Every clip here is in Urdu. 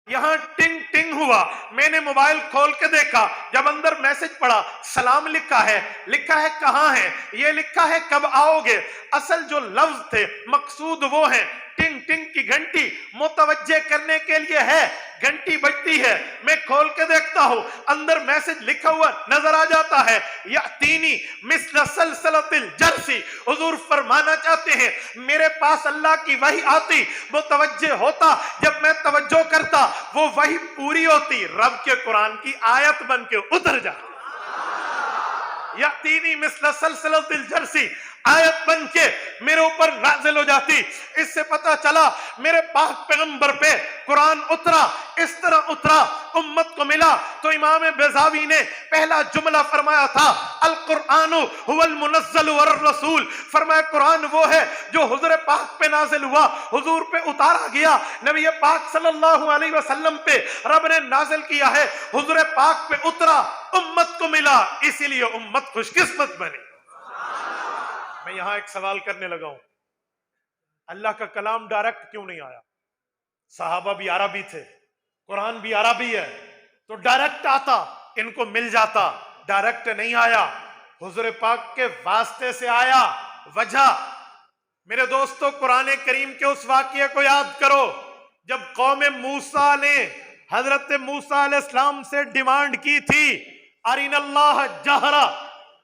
یہاں ٹنگ ٹنگ ہوا، میں نے موبائل کھول کے دیکھا، جب اندر میسج پڑا سلام لکھا ہے کہاں ہے، یہ لکھا ہے کب آؤ گے۔ اصل جو لفظ تھے مقصود وہ ہیں، ٹنگ ٹنگ کی گھنٹی متوجہ کرنے کے لیے ہے، گھنٹی بجتی ہے، میں کھول کے دیکھتا ہوں اندر میسج لکھا ہوا نظر آ جاتا ہے، یاتینی مثل سلسلۃ الجرس، حضور فرمانا چاہتے ہیں میرے پاس اللہ کی وحی آتی، متوجہ ہوتا، جب میں توجہ کرتا وہ وحی پوری ہوتی، رب کے قرآن کی آیت بن کے اتر جاتی، یاتینی مثل سلسلۃ الجرس، آیت بن کے میرے اوپر نازل ہو جاتی۔ اس سے پتا چلا میرے پاک پیغمبر پہ قرآن اترا، اس طرح اترا امت کو ملا۔ تو امام بیضاوی نے پہلا جملہ فرمایا تھا القرآن هو المنزل والرسول، فرمایا قرآن وہ ہے جو حضور پاک پہ نازل ہوا، حضور پہ اتارا گیا، نبی پاک صلی اللہ علیہ وسلم پہ رب نے نازل کیا ہے، حضور پاک پہ اترا، امت کو ملا، اسی لیے امت خوش قسمت بنی۔ میں یہاں ایک سوال کرنے لگا ہوں، اللہ کا کلام ڈائریکٹ کیوں نہیں آیا؟ صحابہ بھی عربی تھے، قرآن بھی عربی ہے، تو ڈائریکٹ آتا، ان کو مل جاتا، ڈائریکٹ نہیں آیا، حضور پاک کے واسطے سے آیا۔ وجہ میرے دوستو قرآن کریم کے اس واقعے کو یاد کرو جب قوم موسیٰ نے حضرت موسیٰ علیہ السلام سے ڈیمانڈ کی تھی ارین اللہ جہرا،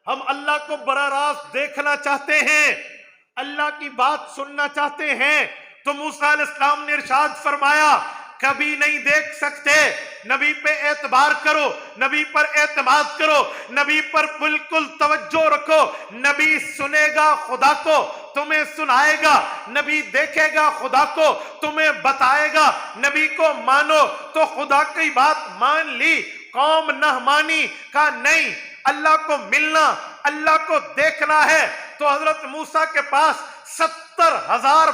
ہم اللہ کو براہ راست دیکھنا چاہتے ہیں، اللہ کی بات سننا چاہتے ہیں، تو موسیٰ علیہ السلام نے ارشاد فرمایا کبھی نہیں دیکھ سکتے، نبی پہ اعتبار کرو، نبی پر اعتماد کرو، نبی پر بالکل توجہ رکھو، نبی سنے گا خدا کو تمہیں سنائے گا، نبی دیکھے گا خدا کو تمہیں بتائے گا، نبی کو مانو تو خدا کی بات مان لی، قوم نہ مانی کا نہیں، اللہ کو ملنا، اللہ کو دیکھنا ہے۔ تو حضرت موسیٰ کے پاس 70,000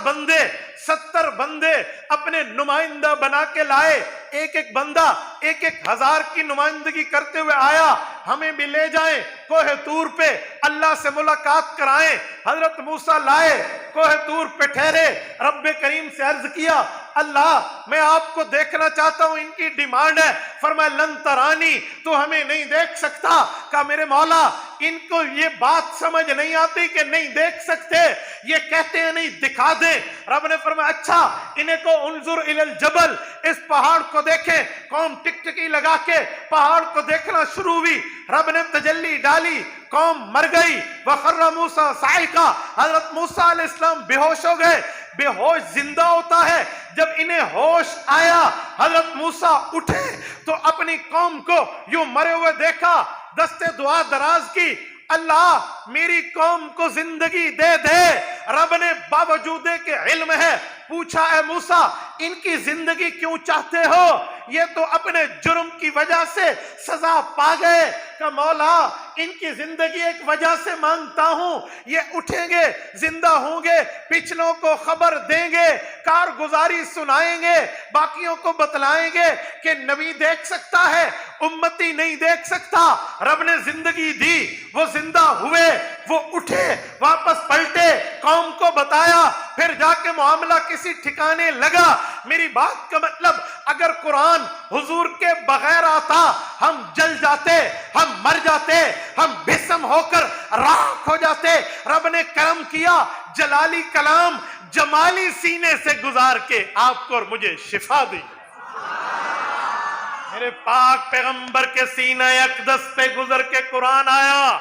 بندے اپنے نمائندہ بنا کے لائے، ایک ایک بندہ 1,000 کی نمائندگی کرتے ہوئے آیا، ہمیں بھی لے جائیں کوہ طور پہ اللہ سے ملاقات کرائیں۔ حضرت موسیٰ لائے، کوہ طور پہ ٹھہرے، رب کریم سے عرض کیا اللہ میں آپ کو دیکھنا چاہتا ہوں، ان کی ڈیمانڈ ہے، فرمایا لن ترانی، تو ہمیں نہیں دیکھ سکتا۔ کہا میرے مولا ان کو یہ بات سمجھ نہیں آتی کہ نہیں دیکھ سکتے، یہ کہتے ہیں نہیں دکھا دیں۔ رب نے فرمایا اچھا انہیں کو انظر الی الجبل، اس پہاڑ کو دیکھیں۔ قوم ٹکٹکی لگا کے پہاڑ کو دیکھنا شروع ہوئی، رب نے تجلی ڈالی، قوم مر گئی۔ وخر موسیٰ صاعقہ، حضرت موسیٰ علیہ السلام بے ہوش ہو گئے۔ بے ہوش زندہ ہوتا ہے، جب انہیں ہوش آیا حضرت موسیٰ اٹھے تو اپنی قوم کو یوں مرے ہوئے دیکھا، دستے دعا دراز کی، اللہ میری قوم کو زندگی دے دے۔ رب نے باوجود کہ علم ہے پوچھا اے موسیٰ ان کی زندگی کیوں چاہتے ہو؟ یہ تو اپنے جرم کی وجہ سے سزا پا گئے۔ کہ مولا ان کی زندگی ایک وجہ سے مانگتا ہوں، یہ اٹھیں گے، زندہ ہوں گے، پچھلوں کو خبر دیں گے، کارگزاری سنائیں گے، باقیوں کو بتلائیں گے کہ نبی دیکھ سکتا ہے، امتی نہیں دیکھ سکتا۔ رب نے زندگی دی، وہ زندہ ہوئے، وہ اٹھے، واپس پلٹے، قوم کو بتایا، پھر جا کے معاملہ کسی ٹھکانے لگا۔ میری بات کا مطلب اگر قرآن حضور کے بغیر آتا ہم جل جاتے، ہم مر جاتے، ہم بھسم ہو کر راکھ ہو جاتے۔ رب نے کرم کیا، جلالی کلام جمالی سینے سے گزار کے آپ کو اور مجھے شفا دی۔ میرے پاک پیغمبر کے سینہ اقدس پہ گزر کے قرآن آیا،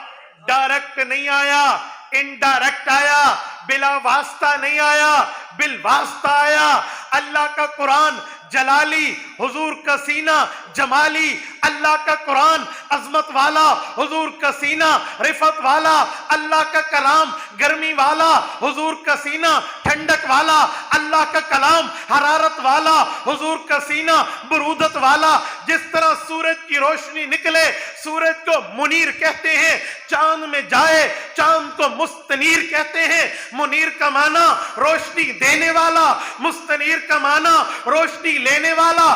ڈائریکٹ نہیں آیا، انڈائریکٹ آیا، بلا واسطہ نہیں آیا، بالواسطہ آیا۔ اللہ کا قرآن جلالی، حضور کا سینہ جمالی، اللہ کا قرآن عظمت والا، حضور کا سینہ رفعت والا، اللہ کا کلام گرمی والا، حضور کا سینہ ٹھنڈک والا، اللہ کا کلام حرارت والا، حضور کا سینہ برودت والا۔ جس طرح سورج کی روشنی نکلے، سورج کو منیر کہتے ہیں، چاند میں جائے چاند کو مستنیر کہتے ہیں۔ منیر کا معنی روشنی دینے والا، مستنیر کا معنی روشنی لینے والا۔